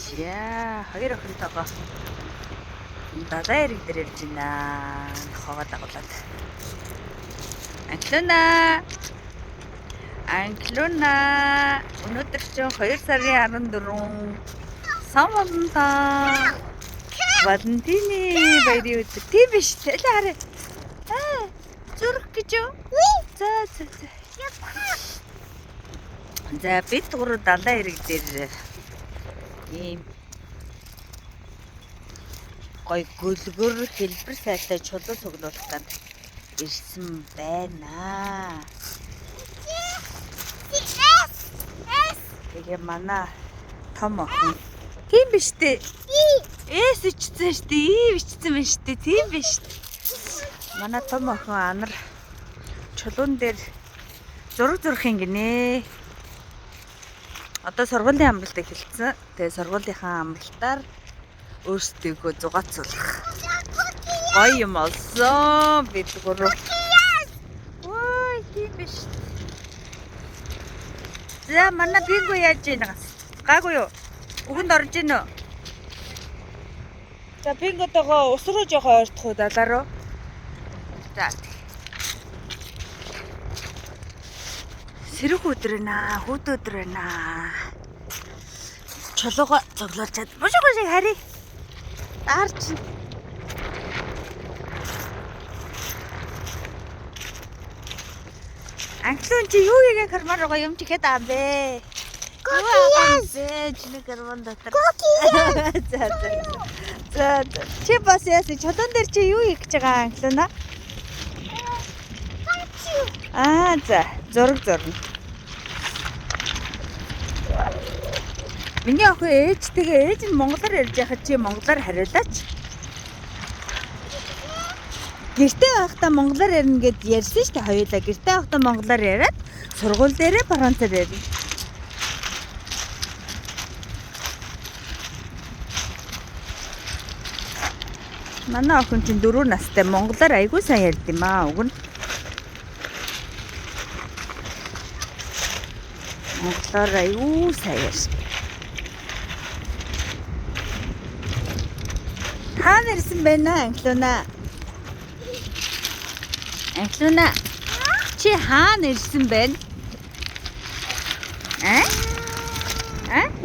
За хоёр охинтойгоо далайн эрэг дээр явж байна. Хогоо дагуулад. Анклюна. Өнөөдөр чинь 2 сарын 14 Самбантаа. Валентины баярын өдөр. Тийм биш. Тэ хараа. Зүрх гэж юу? За. За бид гурав далайн эрэг дээр ийм гой гөлгөр хэлбэр сайтай чулуу цуглуулах ганд ирсэн байна. Тэгээ манай том охин. Тийм биш үү? Эс ичсэн шүү дээ. Ив ичсэн байна шүү дээ. Тийм биш үү? Манай том охин анар чулуун дээр зураг зурхын гинэ. Одоо сургуулийн амралт эхэлсэн. Тэгээ сургуулийнхаа амралтаар өөрсдийгөө зугаацуулах. Гоё юм олсон. Бид гурав. Ой, тийм биш. За манай бинго яаж ийнэ гас. Гаагүй юу? Үгэнд орж ийн үү? За бинготойгоо ус руу жоохон ойртох уу далаа руу. За. Сэрэг өдөр байна. Хүүд өдөр байна. Чулууга цуглуулж чад. Бушгүй шиг харий. Даарч. Анклюн чи юу хийгээ карман руугаа юм чихээд аа бэ? Чи нэг карман дотор. За. Чи бас яа чулуун дээр чи юу хийж байгаа анклюна? За, зураг зурна. Миний охин ээж нь монголоор ярьж байхад чи монголоор хариулаач. Гэртээ байхдаа монголоор ярина гэд ярьсан шүү дээ хоёулаа. Гэртээ байхдаа монголоор яриад сургууль дээрээ францаар ярина. Манай охин чинь 4 настай монголоор айгүй сайн ярьд юм аа. Уг нь монголоор айгүй сайн ярьж. Хаана ирсэн бэ анклюна? Анклюна. Чи хаана ирсэн бэ?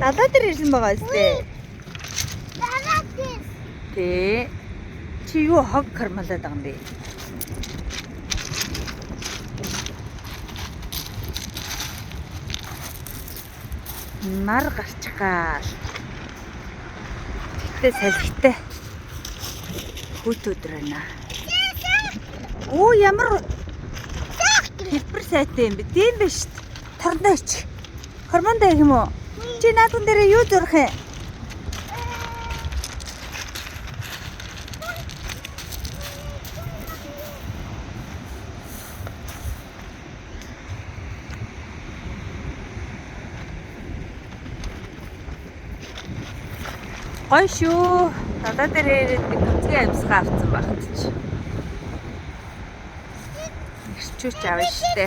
Далаа дээр ирсэн байгаа үстэй. Далаа дээр. Тэ. Чи юу хог кармалаад байгаа юм бэ? Нар гарчгаал. Тэгтээ салхитай. Хүүд өдөр байна. Оо ямар хэлбэр сайтай юм бэ? Тийм биш. Торнооч. Хормондоо юм уу? Чи наадхан дээр юу зурх юм? Гой шүү. Далаа дээр ирээд би төвцгийн амьсгаа авсан багт чи. Ирчүүч авна штэ.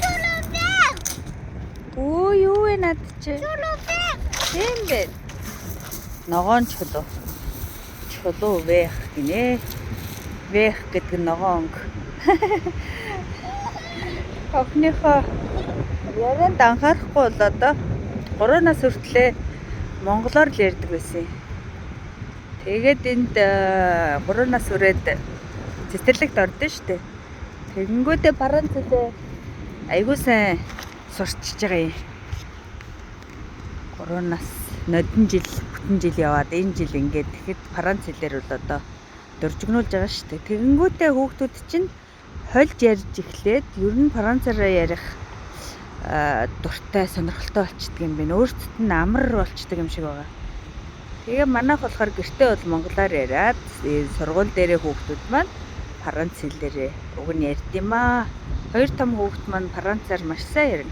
Оо юу вэ над чи? Тийм бэ. Ногоон чулуу. Чулуу вэх гинэ. Вэх гэдэг нь ногоон өнгө. Охныхоо ярианд анхаарахгүй бол одоо 3 нас хүртлээр монголоор л ярьдаг байсан. Тэгээд энд 3 нас хүрээд цэцэрлэгт ордон штэ. Тэгэнгүүтээ францлээ айгуу сайн сурчиж байгаа юм. 3 нас нодон жил бүтэн жил яваад энэ жил ингээд тэгэхэд франц хэлээр бол одоо дуржигнуулж байгаа штэ. Тэгэнгүүтээ хүүхдүүд чинь хольж ярьж эхлээд ер нь францаараа ярих дуртай сонирхолтой болчдөг юм байна. Өөрсдөд нь амар болчдөг юм шиг байгаа. Тэгээ манайх болохоор гэртээ бол монголоор яриад сургууль дээрээ хүүхдүүд маань франц хэлээрээ уг нь ярьд юм аа. Хоёр том хүүхд маань францаар маш сайн ярина.